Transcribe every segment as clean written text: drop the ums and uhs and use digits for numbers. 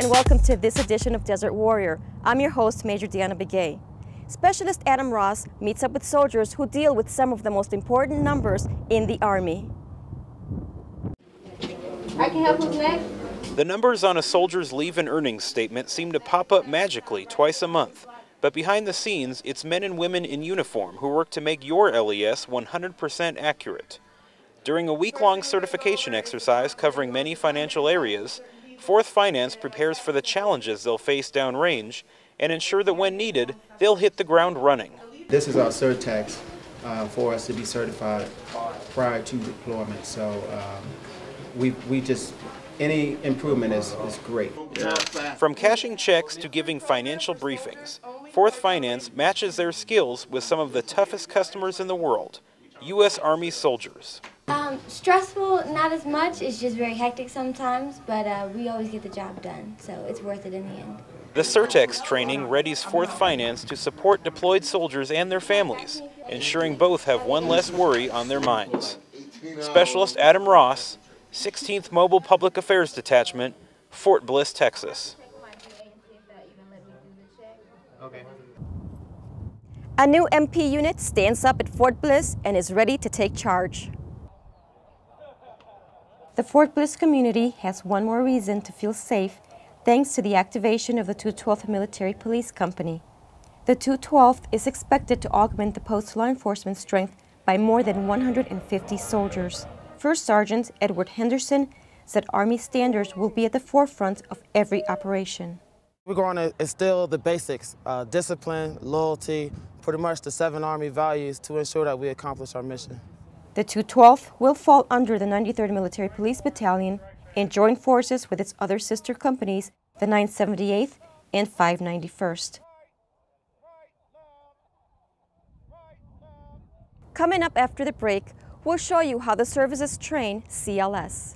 and welcome to this edition of Desert Warrior. I'm your host, Major Deanna Begay. Specialist Adam Ross meets up with soldiers who deal with some of the most important numbers in the Army. I can help who's next. The numbers on a soldier's leave and earnings statement seem to pop up magically twice a month. But behind the scenes, it's men and women in uniform who work to make your LES 100% accurate. During a week-long certification exercise covering many financial areas, 4th Finance prepares for the challenges they'll face downrange and ensure that when needed, they'll hit the ground running. This is our surtax for us to be certified prior to deployment. So any improvement is great. From cashing checks to giving financial briefings, 4th Finance matches their skills with some of the toughest customers in the world, U.S. Army soldiers. Stressful, not as much. It's just very hectic sometimes, but we always get the job done, so it's worth it in the end. The Surtax training readies 4th Finance to support deployed soldiers and their families, ensuring both have one less worry on their minds. Specialist Adam Ross, 16th Mobile Public Affairs Detachment, Fort Bliss, Texas. A new MP unit stands up at Fort Bliss and is ready to take charge. The Fort Bliss community has one more reason to feel safe thanks to the activation of the 212th Military Police Company. The 212th is expected to augment the post's law enforcement strength by more than 150 soldiers. First Sergeant Edward Henderson said Army standards will be at the forefront of every operation. We're going to instill the basics, discipline, loyalty, pretty much the 7 Army values to ensure that we accomplish our mission. The 212th will fall under the 93rd Military Police Battalion and join forces with its other sister companies, the 978th and 591st. Coming up after the break, we'll show you how the services train CLS.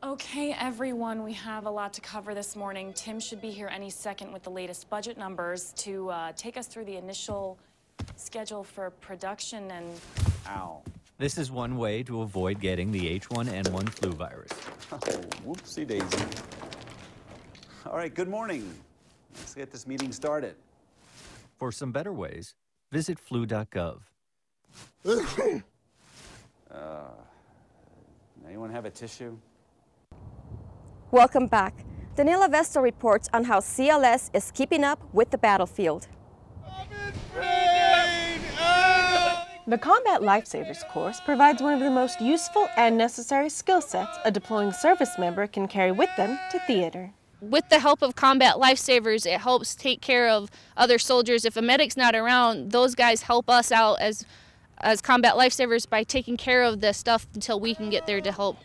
Okay, everyone, we have a lot to cover this morning. Tim should be here any second with the latest budget numbers to take us through the initial schedule for production and... Ow. This is one way to avoid getting the H1N1 flu virus. Oh, whoopsie daisy. All right, good morning. Let's get this meeting started. For some better ways, visit flu.gov. Anyone have a tissue? Welcome back. Daniela Vestal reports on how CLS is keeping up with the battlefield. The Combat Lifesavers course provides one of the most useful and necessary skill sets a deploying service member can carry with them to theater. With the help of Combat Lifesavers, it helps take care of other soldiers. If a medic's not around, those guys help us out as Combat Lifesavers by taking care of the stuff until we can get there to help.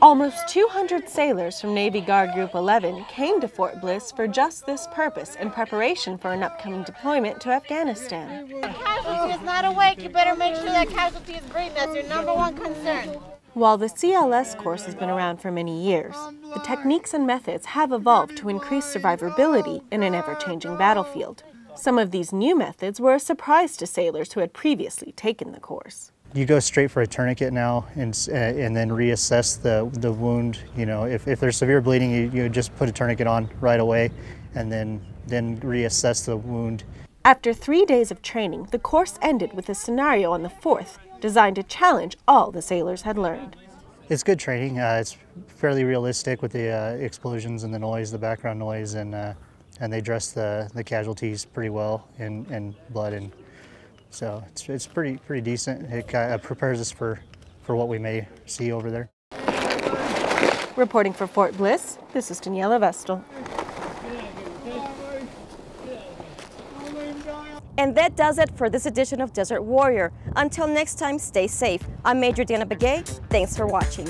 Almost 200 sailors from Navy Guard Group 11 came to Fort Bliss for just this purpose in preparation for an upcoming deployment to Afghanistan. If a casualty is not awake, you better make sure that casualty is breathing. That's your #1 concern. While the CLS course has been around for many years, the techniques and methods have evolved to increase survivability in an ever-changing battlefield. Some of these new methods were a surprise to sailors who had previously taken the course. You go straight for a tourniquet now and then reassess the wound. You know, if there's severe bleeding, you just put a tourniquet on right away and then reassess the wound. After 3 days of training, the course ended with a scenario on the 4th designed to challenge all the sailors had learned. It's good training. It's fairly realistic with the explosions and the noise, the background noise, and they dress the casualties pretty well in blood, and so it's pretty decent. It prepares us for what we may see over there. Reporting for Fort Bliss, this is Daniela Vestal. And that does it for this edition of Desert Warrior. Until next time, stay safe. I'm Major Deanna Begay. Thanks for watching.